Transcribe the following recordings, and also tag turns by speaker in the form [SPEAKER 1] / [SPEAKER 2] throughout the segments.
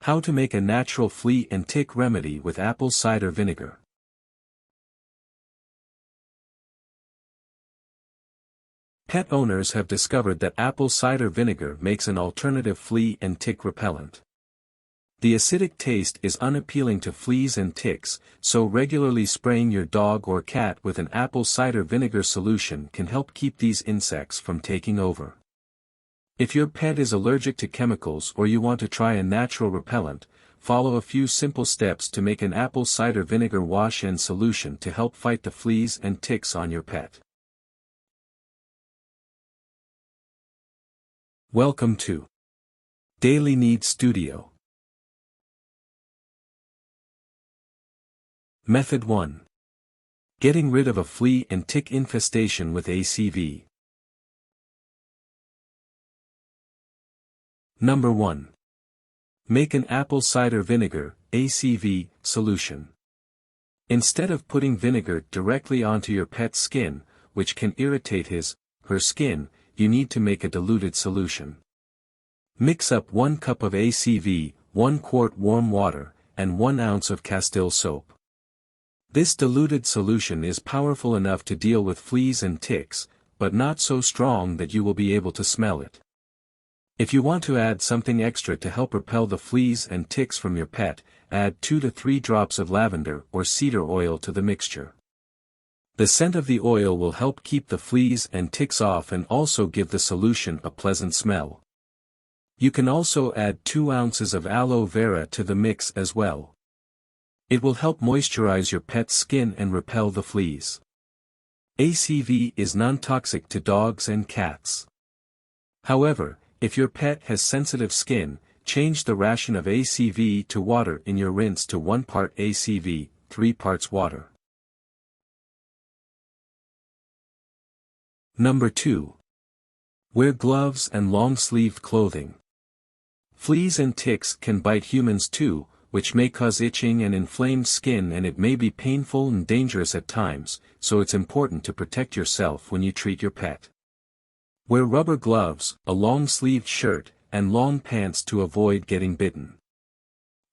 [SPEAKER 1] How to make a natural flea and tick remedy with apple cider vinegar. Pet owners have discovered that apple cider vinegar makes an alternative flea and tick repellent. The acidic taste is unappealing to fleas and ticks, so regularly spraying your dog or cat with an apple cider vinegar solution can help keep these insects from taking over. If your pet is allergic to chemicals or you want to try a natural repellent, follow a few simple steps to make an apple cider vinegar wash and solution to help fight the fleas and ticks on your pet. Welcome to Daily Needs Studio. Method 1. Getting rid of a flea and tick infestation with ACV. Number 1. Make an apple cider vinegar, ACV, solution. Instead of putting vinegar directly onto your pet's skin, which can irritate her skin, you need to make a diluted solution. Mix up 1 cup of ACV, 1 quart warm water, and 1 ounce of Castile soap. This diluted solution is powerful enough to deal with fleas and ticks, but not so strong that you will be able to smell it. If you want to add something extra to help repel the fleas and ticks from your pet, add 2 to 3 drops of lavender or cedar oil to the mixture. The scent of the oil will help keep the fleas and ticks off and also give the solution a pleasant smell. You can also add 2 ounces of aloe vera to the mix as well. It will help moisturize your pet's skin and repel the fleas. ACV is non-toxic to dogs and cats. However, if your pet has sensitive skin, change the ration of ACV to water in your rinse to 1 part ACV, 3 parts water. Number 2. Wear gloves and long-sleeved clothing. Fleas and ticks can bite humans too, which may cause itching and inflamed skin, and it may be painful and dangerous at times, so it's important to protect yourself when you treat your pet. Wear rubber gloves, a long-sleeved shirt, and long pants to avoid getting bitten.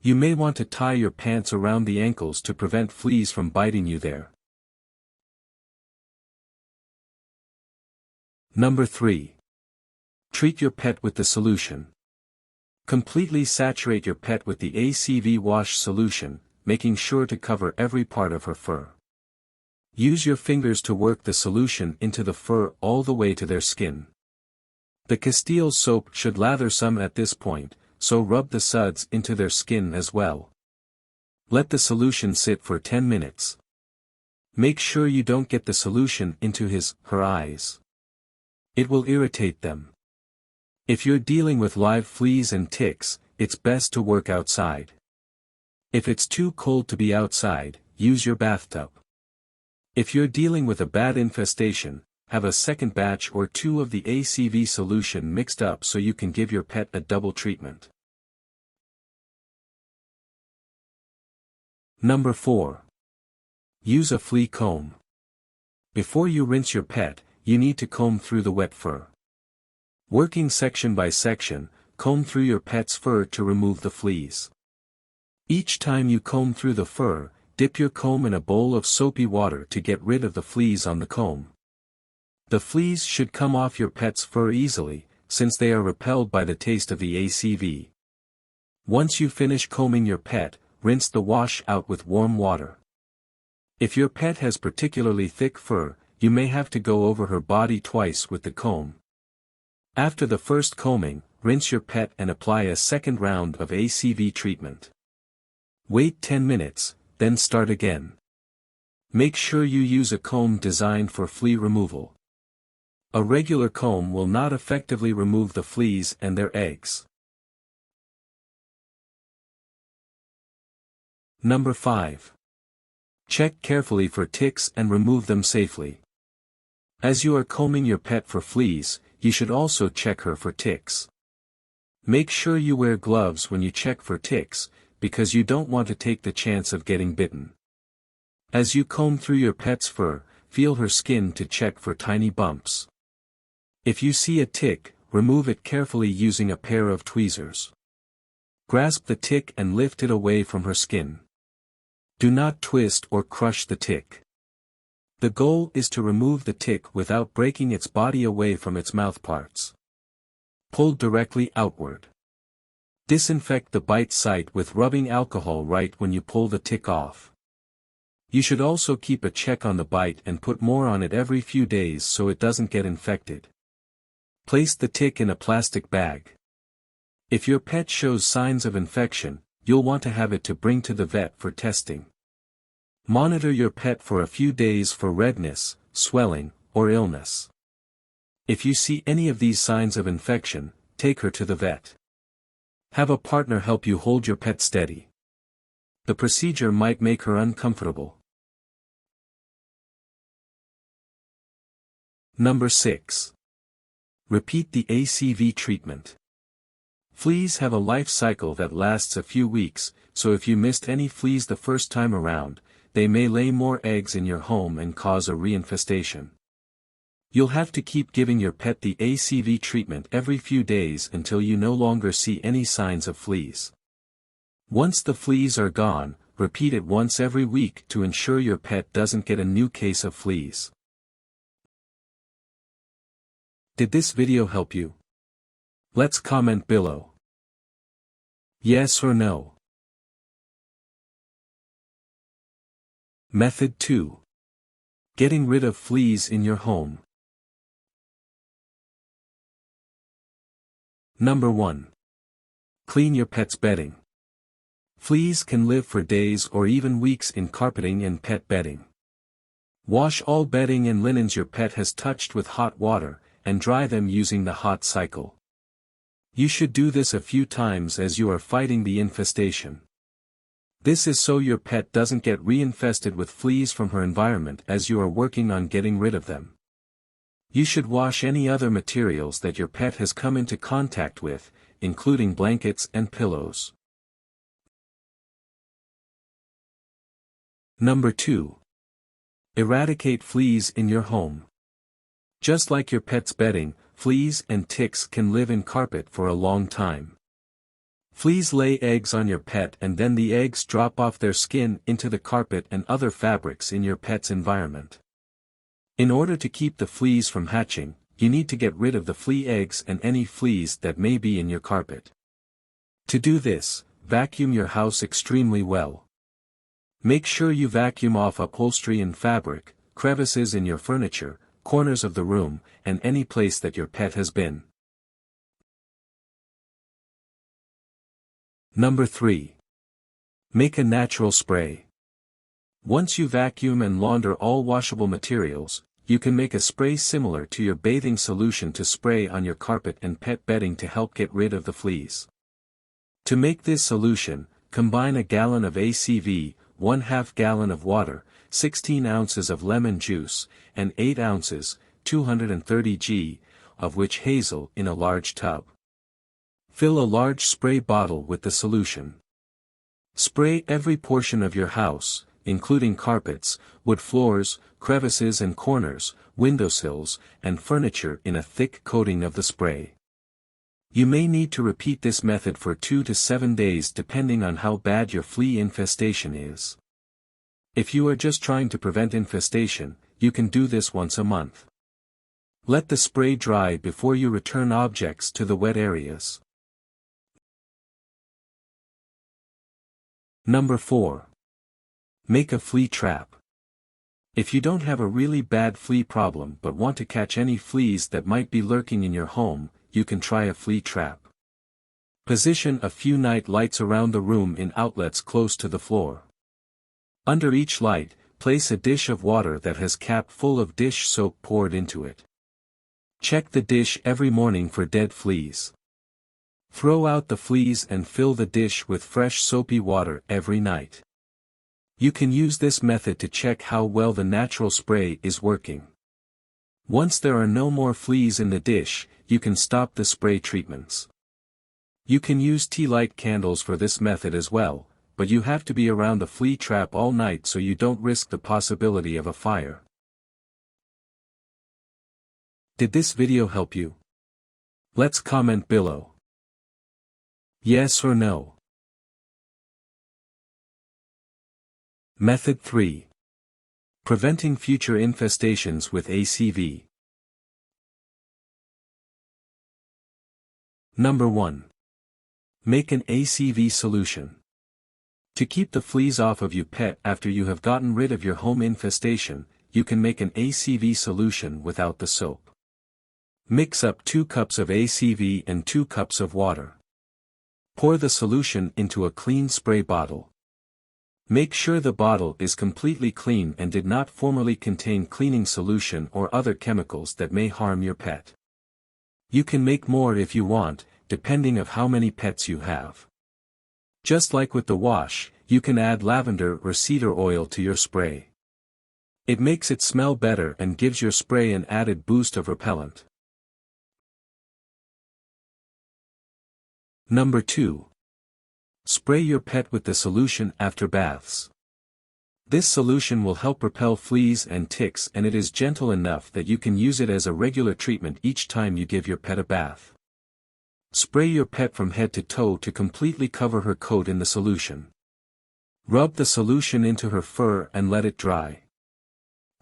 [SPEAKER 1] You may want to tie your pants around the ankles to prevent fleas from biting you there. Number 3. Treat your pet with the solution. Completely saturate your pet with the ACV wash solution, making sure to cover every part of her fur. Use your fingers to work the solution into the fur all the way to their skin. The Castile soap should lather some at this point, so rub the suds into their skin as well. Let the solution sit for 10 minutes. Make sure you don't get the solution into her eyes. It will irritate them. If you're dealing with live fleas and ticks, it's best to work outside. If it's too cold to be outside, use your bathtub. If you're dealing with a bad infestation, have a second batch or 2 of the ACV solution mixed up so you can give your pet a double treatment. Number 4. Use a flea comb. Before you rinse your pet, you need to comb through the wet fur. Working section by section, comb through your pet's fur to remove the fleas. Each time you comb through the fur, dip your comb in a bowl of soapy water to get rid of the fleas on the comb. The fleas should come off your pet's fur easily, since they are repelled by the taste of the ACV. Once you finish combing your pet, rinse the wash out with warm water. If your pet has particularly thick fur, you may have to go over her body twice with the comb. After the first combing, rinse your pet and apply a second round of ACV treatment. Wait 10 minutes, then start again. Make sure you use a comb designed for flea removal. A regular comb will not effectively remove the fleas and their eggs. Number 5. Check carefully for ticks and remove them safely. As you are combing your pet for fleas, you should also check her for ticks. Make sure you wear gloves when you check for ticks, because you don't want to take the chance of getting bitten. As you comb through your pet's fur, feel her skin to check for tiny bumps. If you see a tick, remove it carefully using a pair of tweezers. Grasp the tick and lift it away from her skin. Do not twist or crush the tick. The goal is to remove the tick without breaking its body away from its mouthparts. Pull directly outward. Disinfect the bite site with rubbing alcohol right when you pull the tick off. You should also keep a check on the bite and put more on it every few days so it doesn't get infected. Place the tick in a plastic bag. If your pet shows signs of infection, you'll want to have it to bring to the vet for testing. Monitor your pet for a few days for redness, swelling, or illness. If you see any of these signs of infection, take her to the vet. Have a partner help you hold your pet steady. The procedure might make her uncomfortable. Number 6. Repeat the ACV treatment. Fleas have a life cycle that lasts a few weeks, so if you missed any fleas the first time around, they may lay more eggs in your home and cause a reinfestation. You'll have to keep giving your pet the ACV treatment every few days until you no longer see any signs of fleas. Once the fleas are gone, repeat it once every week to ensure your pet doesn't get a new case of fleas. Did this video help you? Let's comment below. Yes or no. Method 2. Getting rid of fleas in your home. Number 1. Clean your pet's bedding. Fleas can live for days or even weeks in carpeting and pet bedding. Wash all bedding and linens your pet has touched with hot water, and dry them using the hot cycle. You should do this a few times as you are fighting the infestation. This is so your pet doesn't get reinfested with fleas from her environment as you are working on getting rid of them. You should wash any other materials that your pet has come into contact with, including blankets and pillows. Number 2. Eradicate fleas in your home. Just like your pet's bedding, fleas and ticks can live in carpet for a long time. Fleas lay eggs on your pet and then the eggs drop off their skin into the carpet and other fabrics in your pet's environment. In order to keep the fleas from hatching, you need to get rid of the flea eggs and any fleas that may be in your carpet. To do this, vacuum your house extremely well. Make sure you vacuum off upholstery and fabric, crevices in your furniture, corners of the room, and any place that your pet has been. Number 3. Make a natural spray. Once you vacuum and launder all washable materials, you can make a spray similar to your bathing solution to spray on your carpet and pet bedding to help get rid of the fleas. To make this solution, combine a gallon of ACV, 1/2 gallon of water, 16 ounces of lemon juice, and 8 ounces, 230 g, of witch hazel in a large tub. Fill a large spray bottle with the solution. Spray every portion of your house, including carpets, wood floors, crevices and corners, windowsills, and furniture in a thick coating of the spray. You may need to repeat this method for 2 to 7 days depending on how bad your flea infestation is. If you are just trying to prevent infestation, you can do this once a month. Let the spray dry before you return objects to the wet areas. Number 4. Make a flea trap. If you don't have a really bad flea problem but want to catch any fleas that might be lurking in your home, you can try a flea trap. Position a few night lights around the room in outlets close to the floor. Under each light, place a dish of water that has cap full of dish soap poured into it. Check the dish every morning for dead fleas. Throw out the fleas and fill the dish with fresh soapy water every night. You can use this method to check how well the natural spray is working. Once there are no more fleas in the dish, you can stop the spray treatments. You can use tea light candles for this method as well, but you have to be around the flea trap all night so you don't risk the possibility of a fire. Did this video help you? Let's comment below. Yes or no. Method 3. Preventing future infestations with ACV. Number 1. Make an ACV solution. To keep the fleas off of your pet after you have gotten rid of your home infestation, you can make an ACV solution without the soap. Mix up 2 cups of ACV and 2 cups of water. Pour the solution into a clean spray bottle. Make sure the bottle is completely clean and did not formerly contain cleaning solution or other chemicals that may harm your pet. You can make more if you want, depending on how many pets you have. Just like with the wash, you can add lavender or cedar oil to your spray. It makes it smell better and gives your spray an added boost of repellent. Number 2. Spray your pet with the solution after baths. This solution will help repel fleas and ticks, and it is gentle enough that you can use it as a regular treatment each time you give your pet a bath. Spray your pet from head to toe to completely cover her coat in the solution. Rub the solution into her fur and let it dry.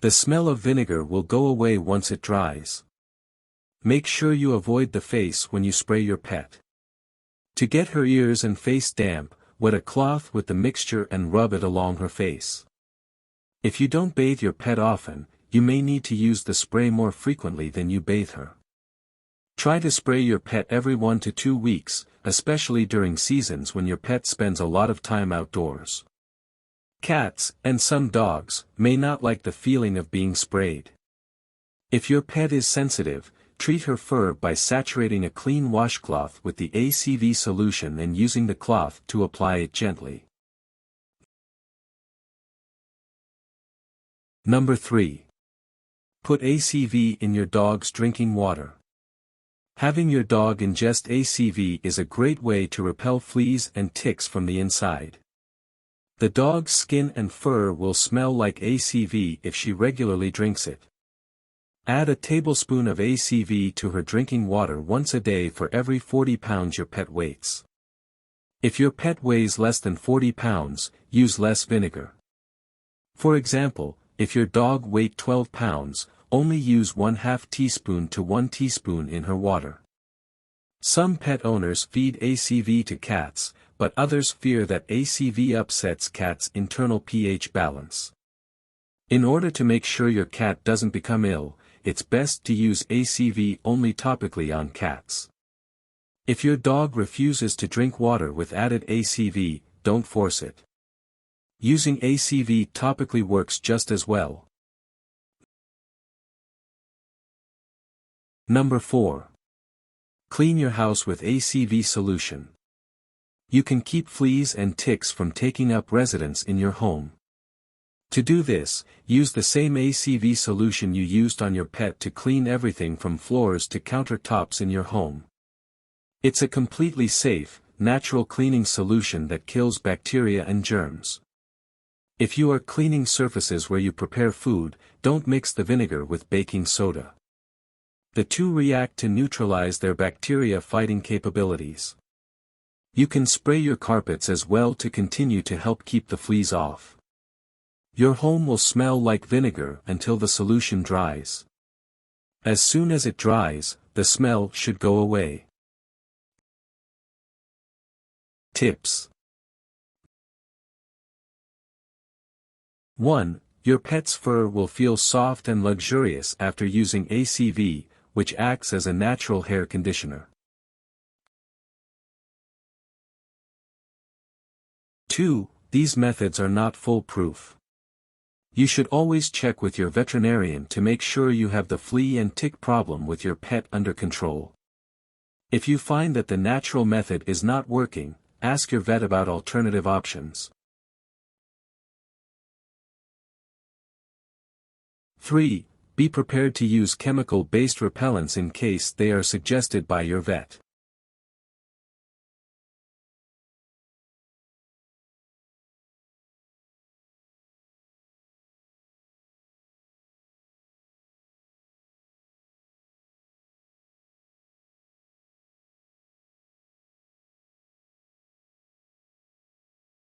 [SPEAKER 1] The smell of vinegar will go away once it dries. Make sure you avoid the face when you spray your pet. To get her ears and face damp, wet a cloth with the mixture and rub it along her face. If you don't bathe your pet often, you may need to use the spray more frequently than you bathe her. Try to spray your pet every 1 to 2 weeks, especially during seasons when your pet spends a lot of time outdoors. Cats, and some dogs, may not like the feeling of being sprayed. If your pet is sensitive, treat her fur by saturating a clean washcloth with the ACV solution and using the cloth to apply it gently. Number 3. Put ACV in your dog's drinking water. Having your dog ingest ACV is a great way to repel fleas and ticks from the inside. The dog's skin and fur will smell like ACV if she regularly drinks it. Add a tablespoon of ACV to her drinking water once a day for every 40 pounds your pet weighs. If your pet weighs less than 40 pounds, use less vinegar. For example, if your dog weighed 12 pounds, only use 1/2 teaspoon to 1 teaspoon in her water. Some pet owners feed ACV to cats, but others fear that ACV upsets cats' internal pH balance. In order to make sure your cat doesn't become ill, it's best to use ACV only topically on cats. If your dog refuses to drink water with added ACV, don't force it. Using ACV topically works just as well. Number 4. Clean your house with ACV solution. You can keep fleas and ticks from taking up residence in your home. To do this, use the same ACV solution you used on your pet to clean everything from floors to countertops in your home. It's a completely safe, natural cleaning solution that kills bacteria and germs. If you are cleaning surfaces where you prepare food, don't mix the vinegar with baking soda. The two react to neutralize their bacteria-fighting capabilities. You can spray your carpets as well to continue to help keep the fleas off. Your home will smell like vinegar until the solution dries. As soon as it dries, the smell should go away. Tips. 1. Your pet's fur will feel soft and luxurious after using ACV, which acts as a natural hair conditioner. 2. These methods are not foolproof. You should always check with your veterinarian to make sure you have the flea and tick problem with your pet under control. If you find that the natural method is not working, ask your vet about alternative options. 3. Be prepared to use chemical-based repellents in case they are suggested by your vet.